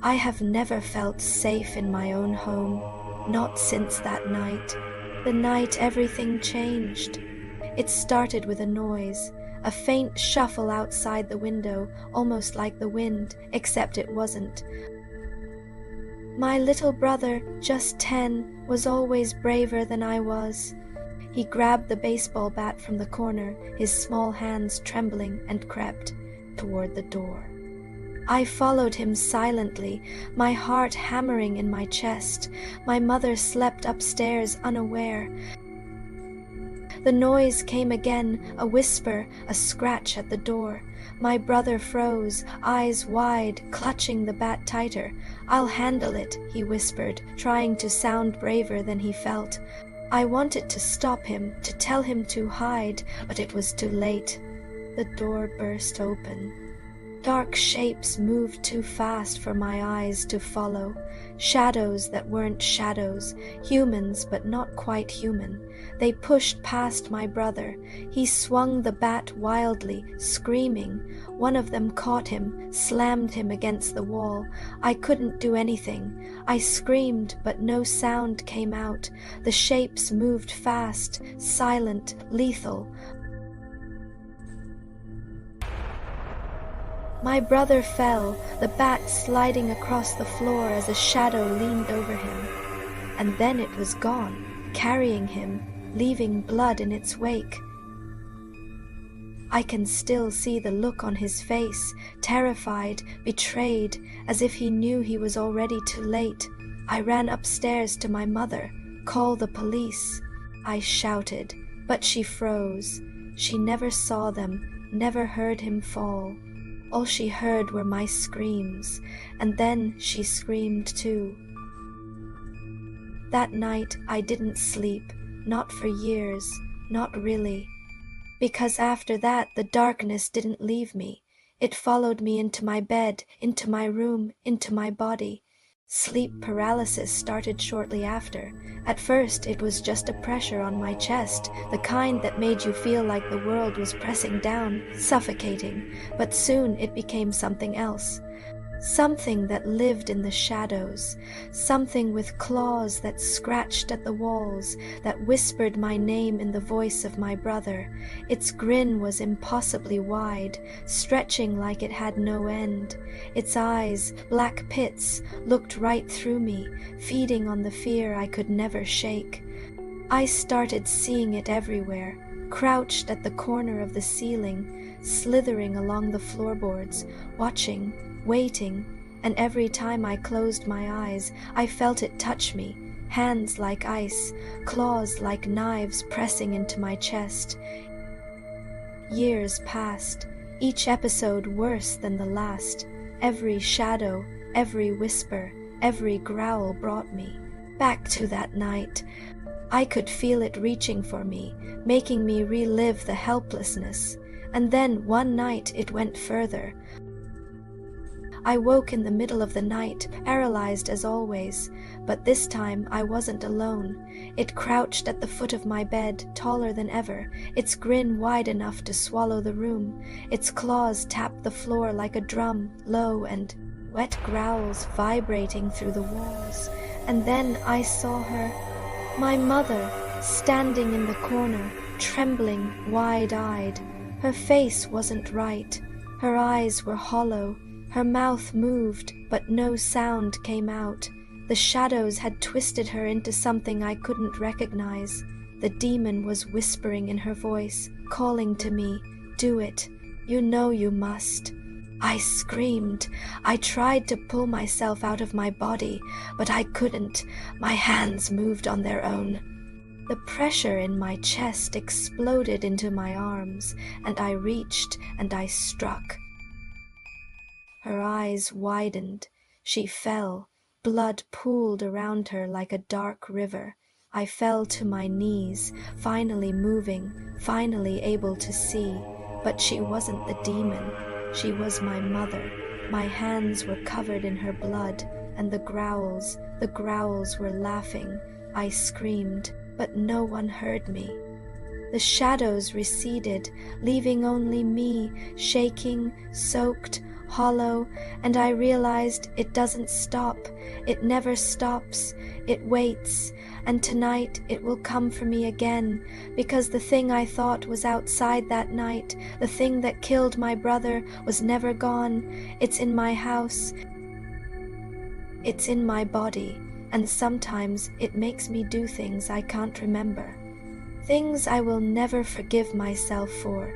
I have never felt safe in my own home, not since that night. The night everything changed. It started with a noise, a faint shuffle outside the window, almost like the wind, except it wasn't. My little brother, just 10, was always braver than I was. He grabbed the baseball bat from the corner, his small hands trembling, and crept toward the door. I followed him silently, my heart hammering in my chest. My mother slept upstairs unaware. The noise came again, a whisper, a scratch at the door. My brother froze, eyes wide, clutching the bat tighter. "I'll handle it," he whispered, trying to sound braver than he felt. I wanted to stop him, to tell him to hide, but it was too late. The door burst open. Dark shapes moved too fast for my eyes to follow. Shadows that weren't shadows, humans but not quite human. They pushed past my brother. He swung the bat wildly, screaming. One of them caught him, slammed him against the wall. I couldn't do anything. I screamed, but no sound came out. The shapes moved fast, silent, lethal. My brother fell, the bat sliding across the floor as a shadow leaned over him. And then it was gone, carrying him, leaving blood in its wake. I can still see the look on his face, terrified, betrayed, as if he knew he was already too late. I ran upstairs to my mother. "Call the police," I shouted, but she froze. She never saw them, never heard him fall. All she heard were my screams, and then she screamed too. That night I didn't sleep, not for years, not really. Because after that the darkness didn't leave me. It followed me into my bed, into my room, into my body. Sleep paralysis started shortly after. At first it was just a pressure on my chest, the kind that made you feel like the world was pressing down, suffocating, but soon it became something else. Something that lived in the shadows, something with claws that scratched at the walls, that whispered my name in the voice of my brother. Its grin was impossibly wide, stretching like it had no end. Its eyes, black pits, looked right through me, feeding on the fear I could never shake. I started seeing it everywhere, crouched at the corner of the ceiling, slithering along the floorboards, watching, waiting, and every time I closed my eyes, I felt it touch me, hands like ice, claws like knives pressing into my chest. Years passed, each episode worse than the last. Every shadow, every whisper, every growl brought me back to that night. I could feel it reaching for me, making me relive the helplessness. And then one night it went further. I woke in the middle of the night, paralyzed as always, but this time I wasn't alone. It crouched at the foot of my bed, taller than ever, its grin wide enough to swallow the room. Its claws tapped the floor like a drum, low and wet growls vibrating through the walls. And then I saw her, my mother, standing in the corner, trembling, wide-eyed. Her face wasn't right. Her eyes were hollow. Her mouth moved, but no sound came out. The shadows had twisted her into something I couldn't recognize. The demon was whispering in her voice, calling to me, "Do it. You know you must." I screamed. I tried to pull myself out of my body, but I couldn't. My hands moved on their own. The pressure in my chest exploded into my arms, and I reached and I struck. Her eyes widened. She fell. Blood pooled around her like a dark river. I fell to my knees, finally moving, finally able to see. But she wasn't the demon. She was my mother. My hands were covered in her blood, and the growls were laughing. I screamed, but no one heard me. The shadows receded, leaving only me, shaking, soaked, hollow, and I realized it doesn't stop. It never stops. It waits, and tonight it will come for me again, because the thing I thought was outside that night, the thing that killed my brother, was never gone. It's in my house. It's in my body, and sometimes it makes me do things I can't remember. Things I will never forgive myself for.